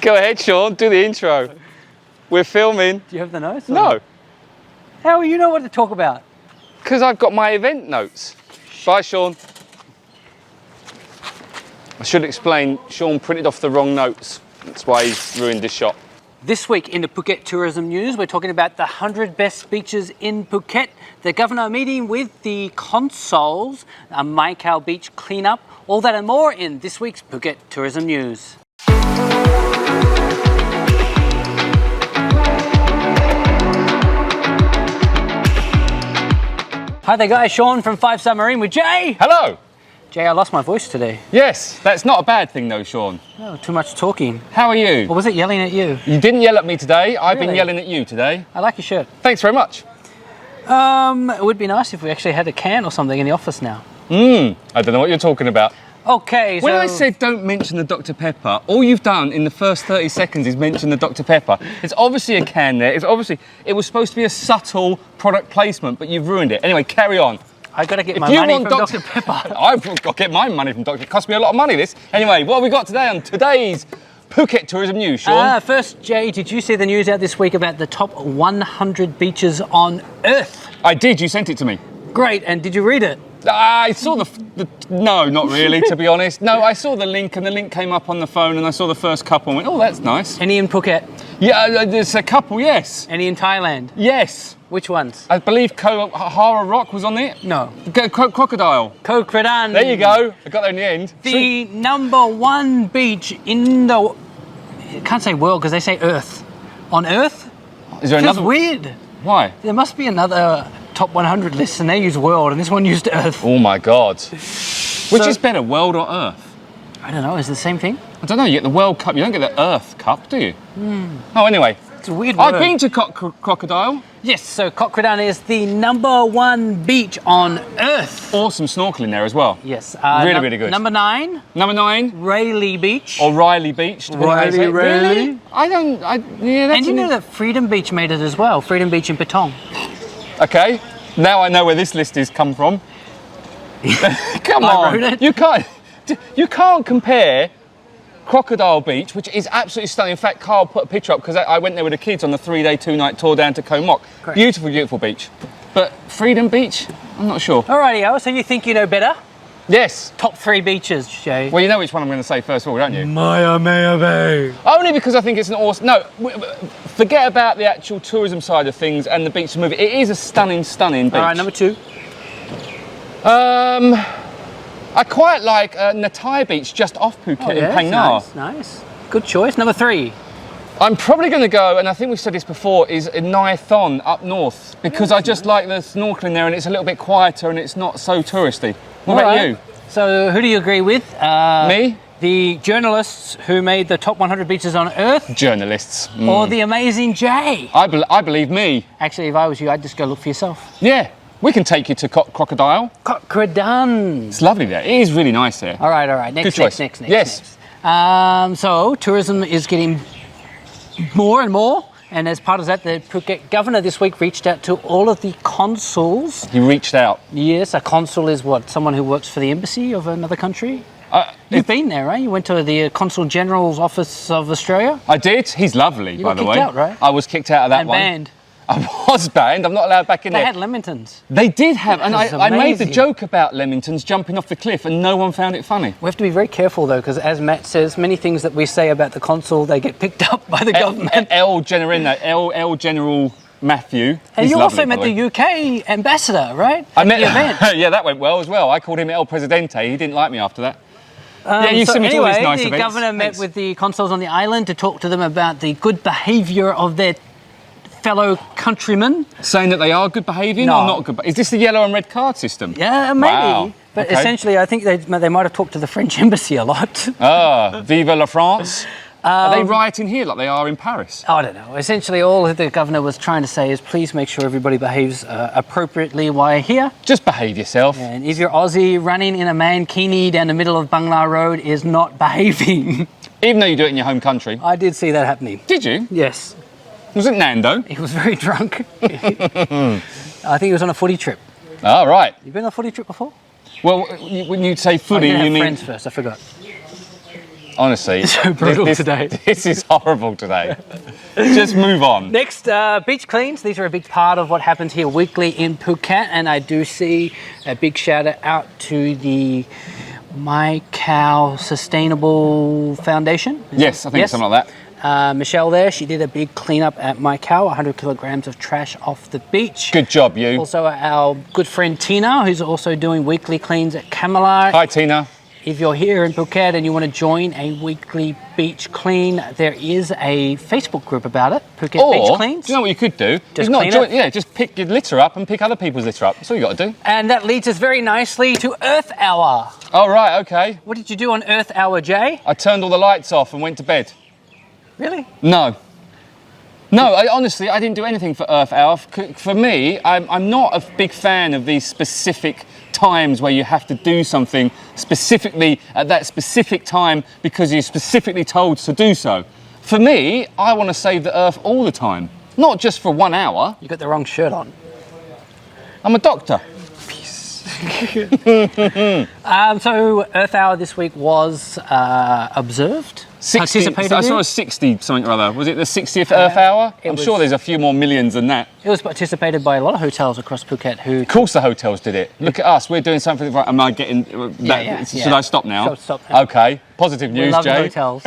Go ahead, Shaun, do the intro. We're filming. Do you have the notes? No, How will you know what to talk about? because I've got my event notes. Bye, Shaun. I should explain, Shaun printed off the wrong notes. That's why he's ruined his shot. This week in the Phuket Tourism News, we're talking about the 100 best beaches in Phuket, the governor meeting with the consuls, a Mai Khao beach cleanup, all that and more in this week's Phuket Tourism News. Hi there guys, Shaun from 5 Star Marine with Jay. Hello. Jay, I lost my voice today. Yes, that's not a bad thing though, Shaun. Oh, too much talking. How are you? Or was it yelling at you? You didn't yell at me today. I've been Really? yelling at you today. I like your shirt. Thanks very much. It would be nice if we actually had a can or something in the office now. I don't know what you're talking about. Okay, so... When I said don't mention the Dr. Pepper, all you've done in the first 30 seconds is mention the Dr. Pepper. It's obviously a can there. It was supposed to be a subtle product placement, but you've ruined it. Anyway, carry on. I got to get my money from Dr. Pepper. I've got to get my money from Dr. It cost me a lot of money, this. Anyway, what have we got today on today's Phuket Tourism News, Shaun? First, Jay, did you see the news out this week about the top 100 beaches on Earth? I did. You sent it to me. Great, and did you read it? I saw no, not really, to be honest. No, I saw the link, and the link came up on the phone, and I saw the first couple and went, oh, that's nice. Any in Phuket? Yeah, there's a couple, yes. Any in Thailand? Yes. Which ones? I believe Hara Rock was on it. No. Crocodile. Koh Kradan. There you go. I got there in the end. The number one beach in the... I can't say world, because they say Earth. On Earth? Is there Feels another? weird. Why? There must be another top 100 list, and they use world, and this one used Earth. Oh my God. Which is better, world or Earth? I don't know, is it the same thing? I don't know, you get the World Cup, you don't get the Earth Cup, do you? Oh, anyway. It's a weird word. I've been to Crocodile. Yes, so Koh Kradan is the number one beach on Earth. Awesome snorkeling there as well. Yes. Really good. Number 9, Number 9. Rayleigh Beach. O'Reilly Beach. Riley. Really? Yeah, that's And you know that Freedom Beach made it as well, Freedom Beach in Patong. Okay, now I know where this list has come from. Come I on, wrote it. You can't compare Crocodile Beach, which is absolutely stunning. In fact, Carl put a picture up because I went there with the kids on the 3-day, 2-night tour down to Koh Mok. Correct. Beautiful beach. But Freedom Beach, I'm not sure. Alrighty, so you think you know better? Yes. Top 3 beaches, Jay. Well, you know which one I'm going to say first of all, don't you? Maya Bay. Only because I think it's an awesome... No, forget about the actual tourism side of things and the beach movie. It is a stunning beach. Alright, number 2. I quite like Natai Beach just off Phuket in Phang Nga. Nice. Good choice. Number 3. I'm probably going to go, and I think we've said this before, is Nai Thon up north because I just like the snorkeling there and it's a little bit quieter and it's not so touristy. What about you? So who do you agree with? Me? The journalists who made the top 100 beaches on Earth? Journalists. Or the amazing Jay? I believe me. Actually, if I was you, I'd just go look for yourself. Yeah, we can take you to Crocodile. Koh Kradan. It's lovely there. It is really nice there. All right. Next. Yes. So tourism is getting more and more. And as part of that, the Phuket governor this week reached out to all of the consuls. He reached out. Yes, a consul is what? Someone who works for the embassy of another country? You've been there, right? You went to the Consul General's office of Australia? I did. He's lovely, by the way. You got kicked out, right? I was kicked out of that one. And banned. I was banned. I'm not allowed back in there. They had Lemingtons. They did have, and That is I made the amazing. joke about Lemingtons jumping off the cliff and no one found it funny. We have to be very careful, though, because as Matt says, many things that we say about the consul, they get picked up by the government. El General Matthew. And He's you lovely, also met by the way. the UK ambassador, right? I At met the event. Yeah, that went well as well. I called him El Presidente. He didn't like me after that. Yeah, you So sent me to all anyway, these nice the events. governor met Thanks. with the consuls on the island to talk to them about the good behaviour of their fellow countrymen. Saying that they are good behaviour No. or not good. Is this the yellow and red card system? Yeah, maybe. Wow. But Okay. essentially, I think they might have talked to the French embassy a lot. Vive la France. Are they rioting here like they are in Paris? I don't know. Essentially, all the governor was trying to say is please make sure everybody behaves appropriately while you're here. Just behave yourself. And if you're Aussie, running in a mankini down the middle of Bangla Road is not behaving. Even though you do it in your home country. I did see that happening. Did you? Yes. Was it Nando? He was very drunk. I think he was on a footy trip. All right. You been on a footy trip before? Well, when you say footy, Oh, you have mean... friends first, I forgot. Honestly, So brutal today. This is horrible today. Just move on. Next, beach cleans. These are a big part of what happens here weekly in Phuket, and I do see a big shout out to the My Cow Sustainable Foundation. Yes, I think it's something like that. Michelle there, she did a big cleanup at My Cow, 100 kilograms of trash off the beach. Good job, you. Also, our good friend Tina, who's also doing weekly cleans at Camelot. Hi, Tina. If you're here in Phuket and you want to join a weekly beach clean, there is a Facebook group about it, Phuket Beach Cleans. Do you know what you could do? Just clean it. Yeah, just pick your litter up and pick other people's litter up. That's all you got to do. And that leads us very nicely to Earth Hour. Oh, right, okay. What did you do on Earth Hour, Jay? I turned all the lights off and went to bed. Really? No. No, honestly, I didn't do anything for Earth Hour. For me, I'm not a big fan of these specific times where you have to do something specifically at that specific time because you're specifically told to do so. For me, I want to save the Earth all the time, not just for 1 hour. You got the wrong shirt on. I'm a doctor. So Earth Hour this week was observed. 60, participated I saw in? a 60 something or other. Was it the 60th Earth Hour? I'm was- sure there's a few more millions than that. It was participated by a lot of hotels across Phuket who... Of course the hotels did it. Look at us, we're doing something right. Am I getting... Yeah. Should I stop now? Stop now. Okay, positive We news, love the Jay. hotels.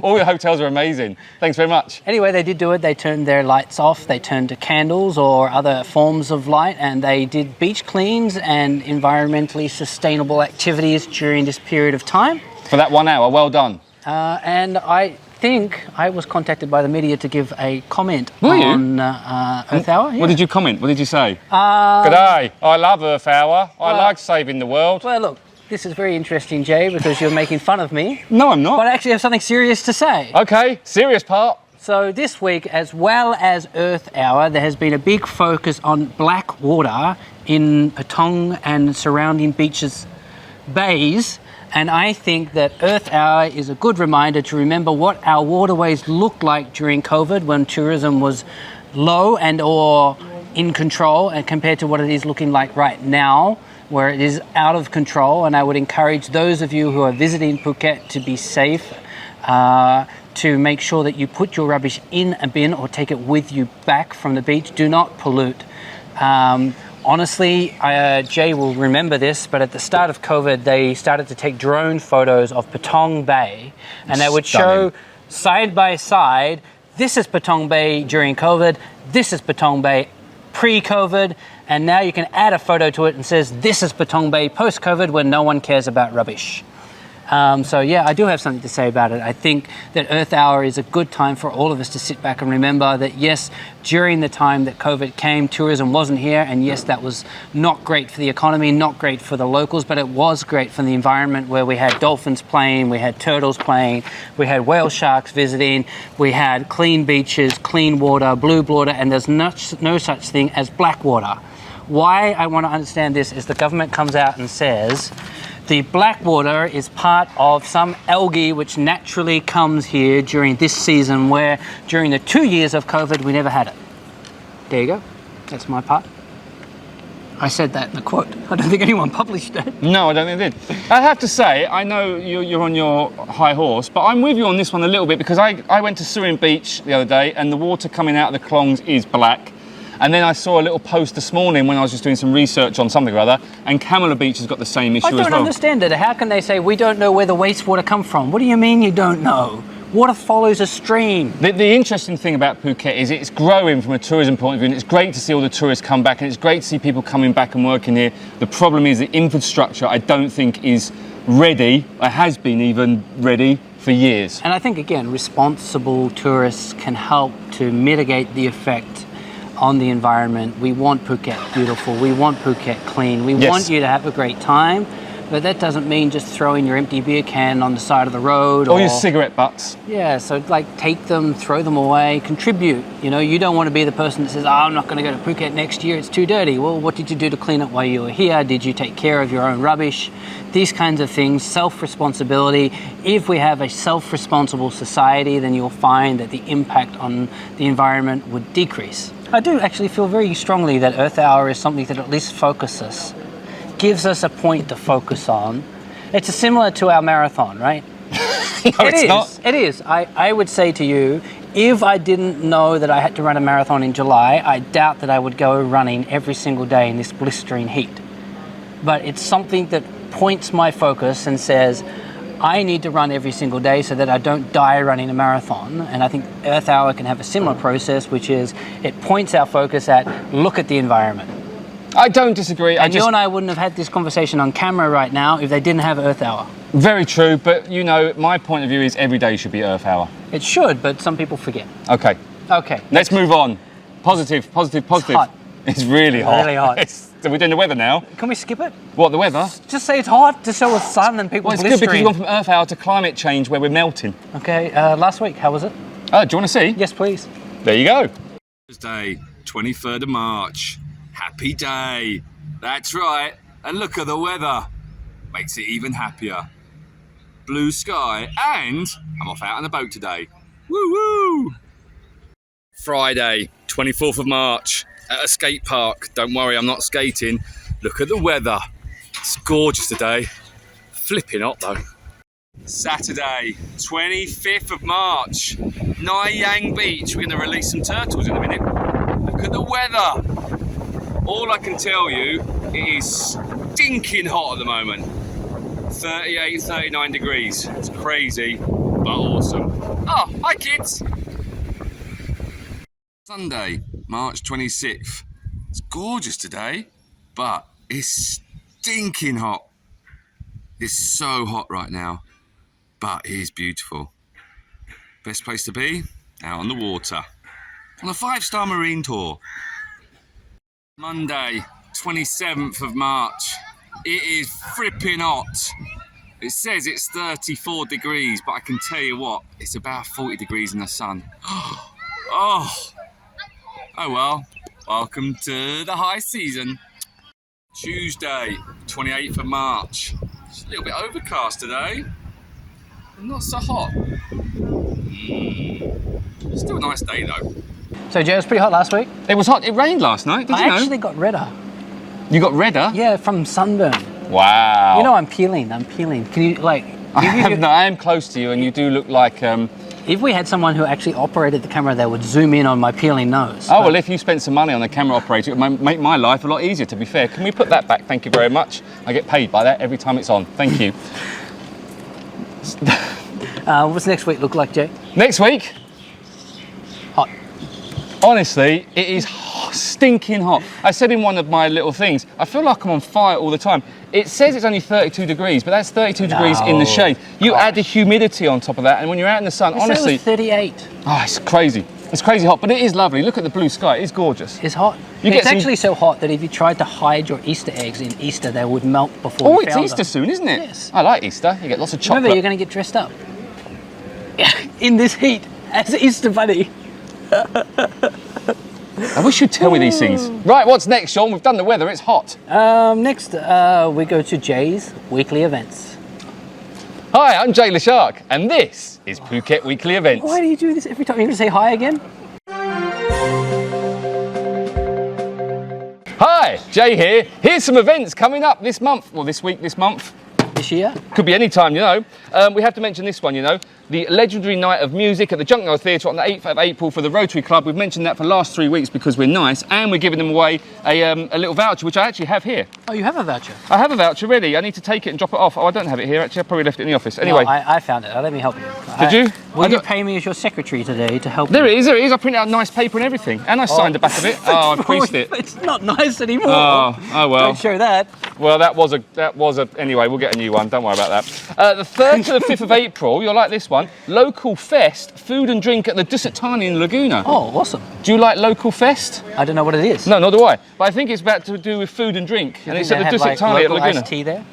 All the hotels are amazing. Thanks very much. Anyway, they did do it. They turned their lights off. They turned to candles or other forms of light, and they did beach cleans and environmentally sustainable activities during this period of time. For that 1 hour, well done. And I think I was contacted by the media to give a comment Were you? on Earth Hour. Yeah. What did you comment? What did you say? G'day, I love Earth Hour. I like saving the world. Well, look, this is very interesting, Jay, because you're making fun of me. No, I'm not. But I actually have something serious to say. Okay, serious part. So this week, as well as Earth Hour, there has been a big focus on black water in Patong and surrounding beaches, bays. And I think that Earth Hour is a good reminder to remember what our waterways looked like during COVID when tourism was low and or in control, and compared to what it is looking like right now, where it is out of control. And I would encourage those of you who are visiting Phuket to be safe, to make sure that you put your rubbish in a bin or take it with you back from the beach. Do not pollute. Honestly, Jay will remember this, but at the start of COVID, they started to take drone photos of Patong Bay, and they would show side by side, this is Patong Bay during COVID, this is Patong Bay pre-COVID, and now you can add a photo to it and says, this is Patong Bay post-COVID when no one cares about rubbish. So yeah, I do have something to say about it. I think that Earth Hour is a good time for all of us to sit back and remember that yes, during the time that COVID came, tourism wasn't here, and yes, that was not great for the economy, not great for the locals, but it was great for the environment where we had dolphins playing, we had turtles playing, we had whale sharks visiting, we had clean beaches, clean water, blue water, and there's no such thing as black water. Why I want to understand this is the government comes out and says the black water is part of some algae which naturally comes here during this season, where during the 2 years of COVID we never had it. There you go. That's my part. I said that in the quote. I don't think anyone published it. No, I don't think they did. I have to say, I know you're on your high horse, but I'm with you on this one a little bit because I went to Surin Beach the other day and the water coming out of the klongs is black. And then I saw a little post this morning when I was just doing some research on something or other, and Camilla Beach has got the same issue as well. I don't understand it. How can they say we don't know where the wastewater comes from? What do you mean you don't know? Water follows a stream. The interesting thing about Phuket is it's growing from a tourism point of view, and it's great to see all the tourists come back, and it's great to see people coming back and working here. The problem is the infrastructure, I don't think, is ready, or has been even ready, for years. And I think, again, responsible tourists can help to mitigate the effect on the environment. We want Phuket beautiful. We want Phuket clean. We want you to have a great time. But that doesn't mean just throwing your empty beer can on the side of the road. Or your cigarette butts. Yeah, so like take them, throw them away, contribute. You know, you don't want to be the person that says, oh, I'm not going to go to Phuket next year, it's too dirty. Well, what did you do to clean up while you were here? Did you take care of your own rubbish? These kinds of things, self-responsibility. If we have a self-responsible society, then you'll find that the impact on the environment would decrease. I do actually feel very strongly that Earth Hour is something that at least focuses, gives us a point to focus on. It's similar to our marathon, right? No, it's not. It is. I would say to you, if I didn't know that I had to run a marathon in July, I doubt that I would go running every single day in this blistering heat. But it's something that points my focus and says, I need to run every single day so that I don't die running a marathon. And I think Earth Hour can have a similar process, which is it points our focus at look at the environment. I don't disagree. And you and I wouldn't have had this conversation on camera right now if they didn't have Earth Hour. Very true, but you know, my point of view is every day should be Earth Hour. It should, but some people forget. Okay. Okay. Let's move on. Positive. It's hot. It's really hot. Really hot. So we're doing the weather now. Can we skip it? What, the weather? Just say it's hot, just show us sun and people Well, it's blistering. good because we've gone from Earth Hour to climate change where we're melting. Okay, last week, how was it? Oh, do you want to see? Yes, please. There you go. Thursday, 23rd of March. Happy day. That's right. And look at the weather. Makes it even happier. Blue sky, and I'm off out on a boat today. Woo woo! Friday, 24th of March, at a skate park. Don't worry, I'm not skating. Look at the weather. It's gorgeous today. Flipping hot though. Saturday, 25th of March, Nai Yang Beach. We're going to release some turtles in a minute. Look at the weather. All I can tell you, it is stinking hot at the moment. 38, 39 degrees. It's crazy, but awesome. Oh, hi kids. Sunday, March 26th. It's gorgeous today, but it's stinking hot. It's so hot right now, but it is beautiful. Best place to be? Out on the water. On a 5-star marine tour. Monday, 27th of March. It is fripping hot. It says it's 34 degrees, but I can tell you what, it's about 40 degrees in the sun. Oh well, welcome to the high season. Tuesday, 28th of March. It's a little bit overcast today. Not so hot. Still a nice day though. So Jay, it was pretty hot last week. It was hot. It rained last night, did you know? I actually got redder. You got redder? Yeah, from sunburn. Wow. You know I'm peeling. Can you, like... I am close to you and you do look like... If we had someone who actually operated the camera, they would zoom in on my peeling nose. Oh, well, if you spent some money on the camera operator, it would make my life a lot easier, to be fair. Can we put that back? Thank you very much. I get paid by that every time it's on. Thank you. What's next week look like, Jay? Next week? Hot. Honestly, it is stinking hot. I said in one of my little things, I feel like I'm on fire all the time. It says it's only 32 degrees, but that's 32 degrees in the shade. You add the humidity on top of that, and when you're out in the sun, honestly... It said it was 38. Oh, it's crazy. It's crazy hot, but it is lovely. Look at the blue sky. It's gorgeous. It's hot. It's actually so hot that if you tried to hide your Easter eggs in Easter, they would melt before you found them. Oh, it's Easter soon, isn't it? Yes. I like Easter. You get lots of chocolate. Remember, you're going to get dressed up. In this heat, as Easter Bunny. I wish you'd tell me these things. Right, what's next, Sean? We've done the weather. It's hot. Next, we go to Jay's weekly events. Hi, I'm Jay LeShark, and this is Phuket Weekly Events. Why do you do this every time? You're going to say hi again? Hi, Jay here. Here's some events coming up this month. Well, this week, this month. This year? Could be any time, you know. We have to mention this one, you know. The legendary night of music at the Junkyard Theatre on the 8th of April for the Rotary Club. We've mentioned that for the last 3 weeks because we're nice, and we're giving them away a little voucher, which I actually have here. Oh, you have a voucher? I have a voucher ready. I need to take it and drop it off. Oh, I don't have it here, actually. I probably left it in the office. Anyway. No, I found it. Let me help you. Did you? Will you pay me as your secretary today to help There you? it is, there it is. I printed out nice paper and everything. And I signed the back of it. Oh, I creased it. It's not nice anymore. Oh well. Don't show that. Well, that was a. Anyway, we'll get a new one. Don't worry about that. The 3rd to the 5th of April, you'll like this one. Local Fest, food and drink at the Dusatani in Laguna. Oh, awesome. Do you like Local Fest? I don't know what it is. No, nor do I. But I think it's about to do with food and drink. And it's at the Dusatani at Laguna. Iced tea there?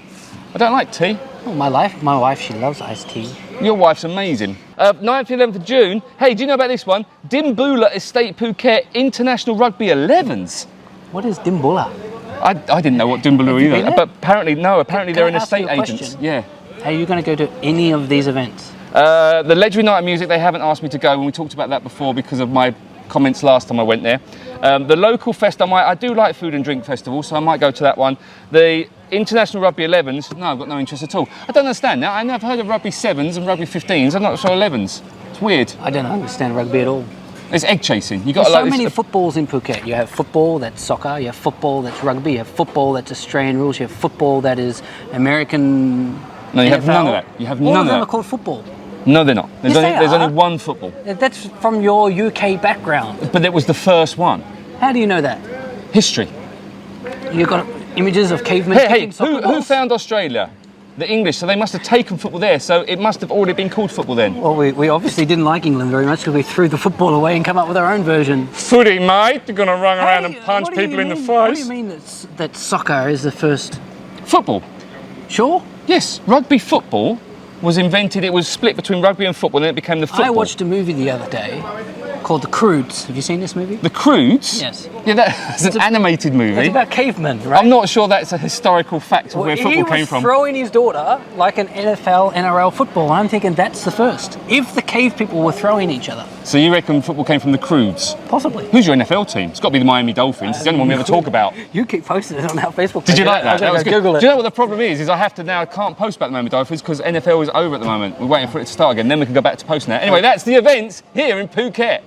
I don't like tea. Oh, my wife, she loves iced tea. Your wife's amazing. 9th and 11th of June. Hey, do you know about this one? Dimboola Estate Phuket International Rugby 11s. What is Dimboola? I didn't know what Dimboola either. But apparently they're an I ask you estate a agent. question? Yeah. Are you going to go to any of these events? The legendary night of music, they haven't asked me to go, and we talked about that before because of my comments last time I went there. The local fest, I do like food and drink festival, so I might go to that one. The international rugby 11s, no, I've got no interest at all. I don't understand that. I've never heard of rugby 7s and rugby 15s. I'm not sure 11s. It's weird. I don't understand rugby at all. It's egg chasing. You got There's so many footballs in Phuket. You have football that's soccer, you have football that's rugby, you have football that's Australian rules, you have football that is American. No, you NFL. have none of that. You have All none of them of are called football. that. No, they're not. There's, Yes, there's they are. only one football. That's from your UK background. But it was the first one. How do you know that? History. You've got images of cavemen Hey, kicking soccer who balls? found Australia? The English, so they must have taken football there, so it must have already been called football then. Well, we obviously didn't like England very much because we threw the football away and come up with our own version. Footy, mate. You're going to run around Hey, and punch what do you people in the mean- What do face. you mean that soccer is the first? Football. Sure. Yes, rugby football was invented, it was split between rugby and football, and then it became the football. I watched a movie the other day called The Croods. Have you seen this movie? The Croods? Yes. Yeah, that's an animated movie. It's about cavemen, right? I'm not sure that's a historical fact of where he football was came from. throwing his daughter like an NFL, NRL football. I'm thinking that's the first. If the cave people were throwing each other. So you reckon football came from the Croods? Possibly. Who's your NFL team? It's got to be the Miami Dolphins. It's the only one we ever talk about. You keep posting it on our Facebook page. Did you like that? I'm That going was to good. Google it. Do you know what the problem is? I can't post about the Miami Dolphins because NFL is over at the moment. We're waiting for it to start again. Then we can go back to posting that. Anyway, that's the events here in Phuket.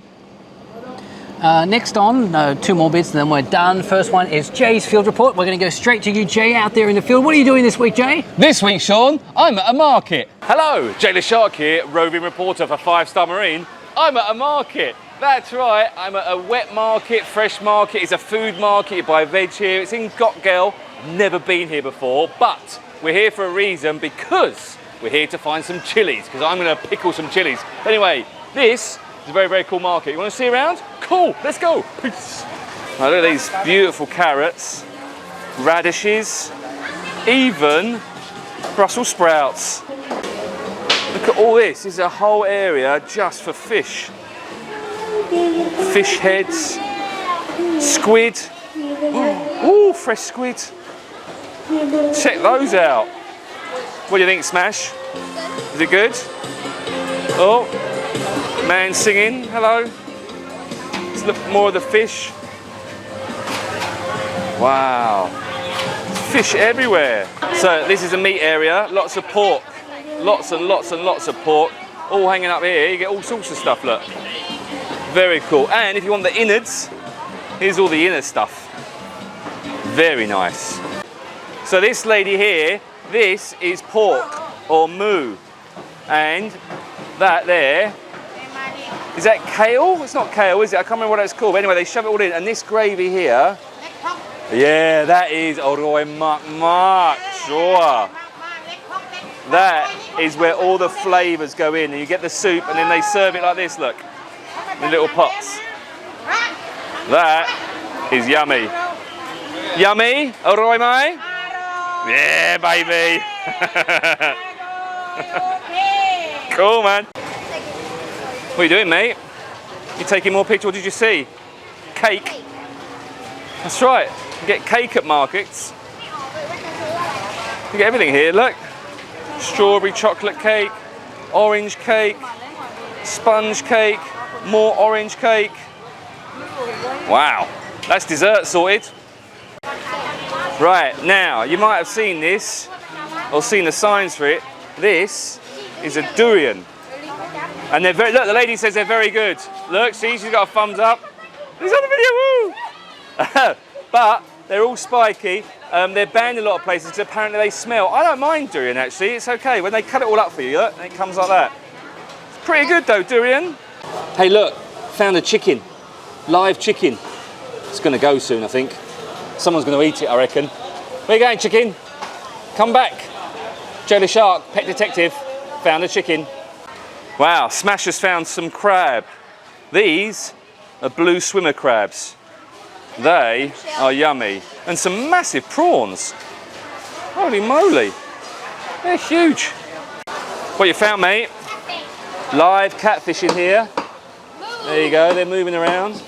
Next on, 2 more bits, and then we're done. First one is Jay's field report. We're going to go straight to you, Jay, out there in the field. What are you doing this week, Jay? This week, Sean, I'm at a market. Hello, Jay the Shark here, roving reporter for 5 Star Marine. I'm at a market. That's right, I'm at a wet market, fresh market. It's a food market. You buy veg here. It's in Gokgel. Never been here before, but we're here for a reason because we're here to find some chilies because I'm going to pickle some chilies. Anyway, this is a very, very cool market. You want to see around? Cool, let's go. Peace. Now, look at these beautiful carrots, radishes, even Brussels sprouts. Look at all this. This is a whole area just for fish. Fish heads, squid. Ooh, fresh squid. Check those out. What do you think, Smash? Is it good? Oh, man singing. Hello. Let's look more of the fish. Wow. Fish everywhere. So this is a meat area. Lots of pork. Lots and lots and lots of pork. All hanging up here. You get all sorts of stuff, look. Very cool. And if you want the innards, here's all the inner stuff. Very nice. So this lady here, this is pork or moo. And that there, is that kale? It's not kale, is it? I can't remember what it's called. But anyway, they shove it all in. And this gravy here, yeah, that is Oroi Mak Mak, sure. That is where all the flavours go in. And you get the soup and then they serve it like this, look. In little pots. That is yummy. Yummy? Oroi Mai? Yeah, baby. Cool, man. What are you doing, mate? You taking more pictures? What did you see? Cake. That's right. You get cake at markets. You get everything here, look. Strawberry chocolate cake, orange cake, sponge cake, more orange cake. Wow, that's dessert sorted. Right, now, you might have seen this, or seen the signs for it. This is a durian. And they're very, look, the lady says they're very good. Look, see, she's got a thumbs up. She's on the video, woo! But they're all spiky. They're banned in a lot of places because apparently they smell. I don't mind durian, actually. It's okay. When they cut it all up for you, look, and it comes like that. It's pretty good, though, durian. Hey, look, found a chicken. Live chicken. It's going to go soon, I think. Someone's going to eat it, I reckon. Where you going, chicken? Come back. Joe the Shark, pet detective, found a chicken. Wow, Smash has found some crab. These are blue swimmer crabs. They are yummy. And some massive prawns. Holy moly. They're huge. What you found, mate? Live catfish in here. There you go, they're moving around.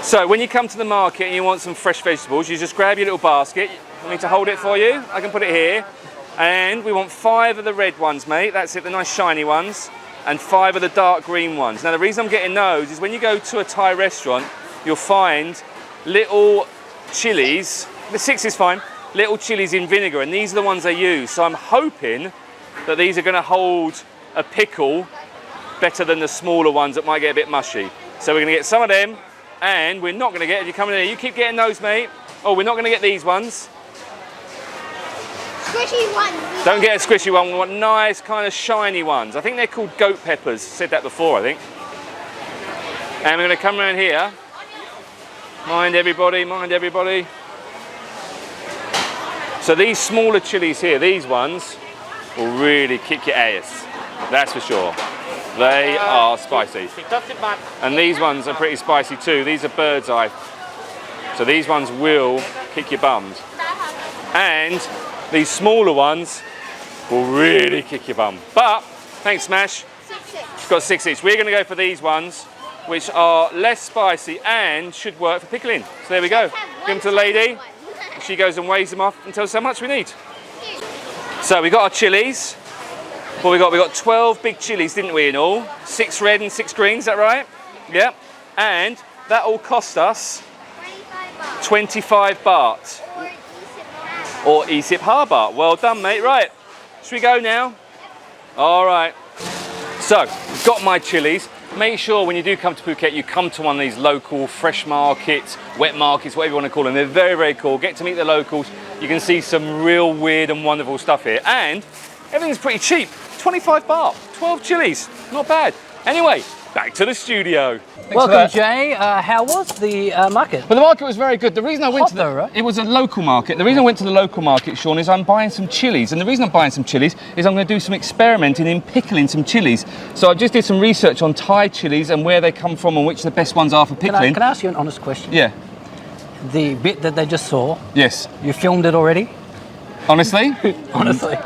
So when you come to the market and you want some fresh vegetables, you just grab your little basket. I need to hold it for you. I can put it here. And we want 5 of the red ones, mate. That's it, the nice shiny ones. And 5 of the dark green ones. Now the reason I'm getting those is when you go to a Thai restaurant, you'll find little chilies, the 6 is fine, little chilies in vinegar, and these are the ones they use. So I'm hoping that these are going to hold a pickle better than the smaller ones that might get a bit mushy. So we're going to get some of them, and we're not going to get, if you come in here, you keep getting those, mate. Oh, we're not going to get these ones. Squishy ones. Don't get a squishy one, we want nice kind of shiny ones. I think they're called goat peppers, said that before, I think. And we're going to come around here. Mind everybody, mind everybody. So these smaller chilies here, these ones, will really kick your ass. That's for sure. They are spicy. And these ones are pretty spicy too. These are bird's eye. So these ones will kick your bums. And these smaller ones will really kick your bum. But, thanks Smash. 6 each. We've got 6 each. We're going to go for these ones, which are less spicy and should work for pickling. So there we go. Give them to the lady. She goes and weighs them off and tells us how much we need. So we got our chilies. What we got? We got 12 big chilies, didn't we, in all? 6 red and 6 green, is that right? Yep. And that all cost us 25 baht. Or Isip Harbour. Well done, mate. Right. Should we go now? All right. So, I've got my chilies. Make sure when you do come to Phuket, you come to one of these local fresh markets, wet markets, whatever you want to call them. They're very, very cool. Get to meet the locals. You can see some real weird and wonderful stuff here. And everything's pretty cheap. 25 baht, 12 chilies. Not bad. Anyway, back to the studio. Welcome, Jay. How was the market? Well, the market was very good. The reason I went Hot to the, though, right? It was a local market. The reason I went to the local market, Shaun, is I'm buying some chilies. And the reason I'm buying some chilies is I'm going to do some experimenting in pickling some chilies. So I just did some research on Thai chilies and where they come from and which the best ones are for pickling. Can I ask you an honest question? Yeah. The bit that they just saw, Yes. you filmed it already? Honestly? Honestly.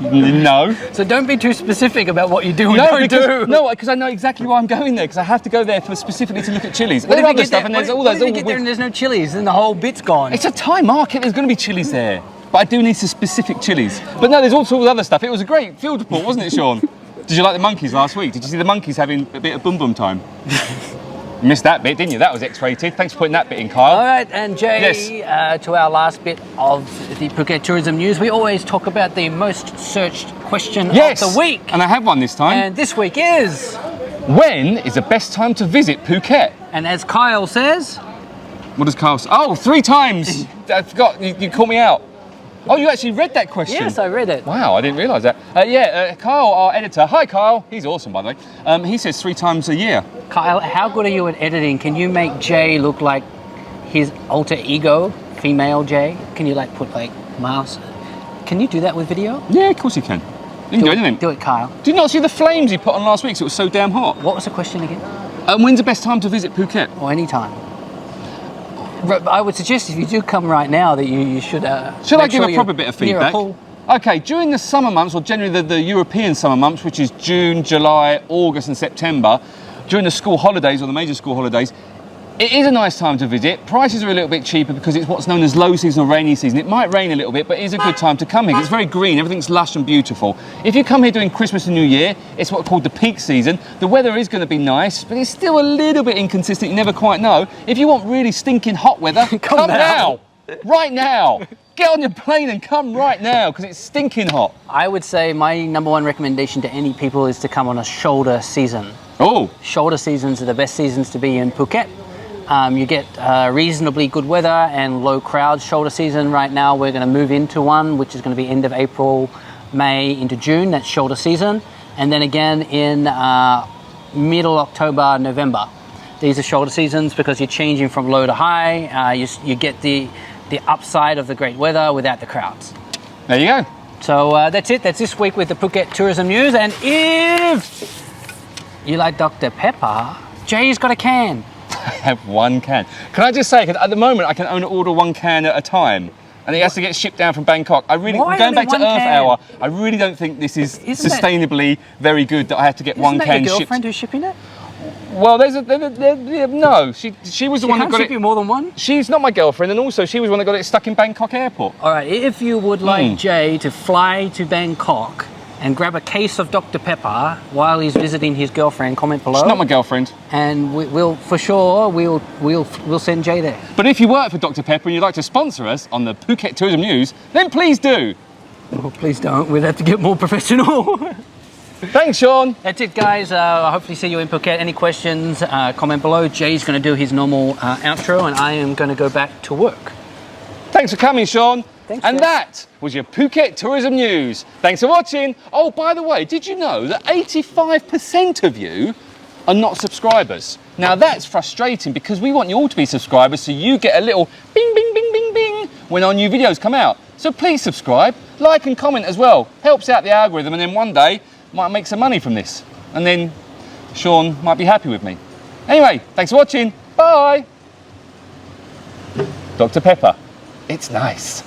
No. So don't be too specific about what you do and No, don't because, do. no, because I know exactly why I'm going there, because I have to go there for specifically to look at chilies. What There's if you other get stuff, there, and there's what all if those. you get there and there's no chilies and the whole bit's gone? It's a Thai market. There's going to be chilies there, but I do need some specific chilies. But no, there's all sorts of other stuff. It was a great field report, wasn't it, Shaun? Did you like the monkeys last week? Did you see the monkeys having a bit of boom boom time? You missed that bit, didn't you? That was X-rated. Thanks for putting that bit in, Kyle. All right, and Jay, Yes. to our last bit of the Phuket Tourism News, we always talk about the most searched question Yes, of the week. and I have one this time. And this week is... When is the best time to visit Phuket? And as Kyle says... What does Kyle say? Oh, 3 times. I forgot. You called me out. Oh, you actually read that question? Yes, I read it. Wow, I didn't realise that. Kyle, our editor. Hi, Kyle. He's awesome, by the way. He says 3 times a year. Kyle, how good are you at editing? Can you make Jay look like his alter ego, female Jay? Can you like put like Mars? Can you do that with video? Yeah, of course you can. You can do anything. Do it, Kyle. Did you not see the flames he put on last week? 'Cause it was so damn hot. What was the question again? When's the best time to visit Phuket? Or any time. I would suggest if you do come right now that you should. Shall I make give sure a proper you're bit of near a feedback? pool. Okay, during the summer months, or generally the European summer months, which is June, July, August and September, during the school holidays or the major school holidays, it is a nice time to visit. Prices are a little bit cheaper because it's what's known as low season or rainy season. It might rain a little bit, but it is a good time to come here. It's very green, everything's lush and beautiful. If you come here during Christmas and New Year, it's what's called the peak season. The weather is going to be nice, but it's still a little bit inconsistent. You never quite know. If you want really stinking hot weather, come now. Right now. Get on your plane and come right now because it's stinking hot. I would say my number one recommendation to any people is to come on a shoulder season. Oh. Shoulder seasons are the best seasons to be in Phuket. You get reasonably good weather and low crowds. Shoulder season right now, we're going to move into one, which is going to be end of April, May into June. That's shoulder season. And then again in middle October, November. These are shoulder seasons because you're changing from low to high. You get the upside of the great weather without the crowds. There you go. So that's it. That's this week with the Phuket Tourism News. And if you like Dr. Pepper, Jay's got a can. I have 1 can. Can I just say, 'cause at the moment I can only order 1 can at a time, and it has to get shipped down from Bangkok. Why going only back to 1 Earth can? Hour, I really don't think this is Isn't that- sustainably very good that I have to get Isn't 1 that can your shipped. girlfriend who's shipping it? Well, no. She was the She one that can't got ship it. you more than one? She's not my girlfriend, and also she was the one that got it stuck in Bangkok airport. All right, if you would like Jay to fly to Bangkok and grab a case of Dr. Pepper while he's visiting his girlfriend, comment below. She's not my girlfriend. And we'll send Jay there. But if you work for Dr. Pepper and you'd like to sponsor us on the Phuket Tourism News, then please do. Oh, please don't. We'll have to get more professional. Thanks, Shaun. That's it, guys. I hopefully see you in Phuket. Any questions, comment below. Jay's going to do his normal outro, and I am going to go back to work. Thanks for coming, Shaun. Thanks, and Jay. that was your Phuket Tourism News. Thanks for watching. Oh, by the way, did you know that 85% of you are not subscribers? Now, that's frustrating because we want you all to be subscribers so you get a little bing, bing, bing, bing, bing when our new videos come out. So please subscribe, like and comment as well. Helps out the algorithm, and then one day might make some money from this. And then Shaun might be happy with me. Anyway, thanks for watching. Bye. Dr. Pepper. It's nice.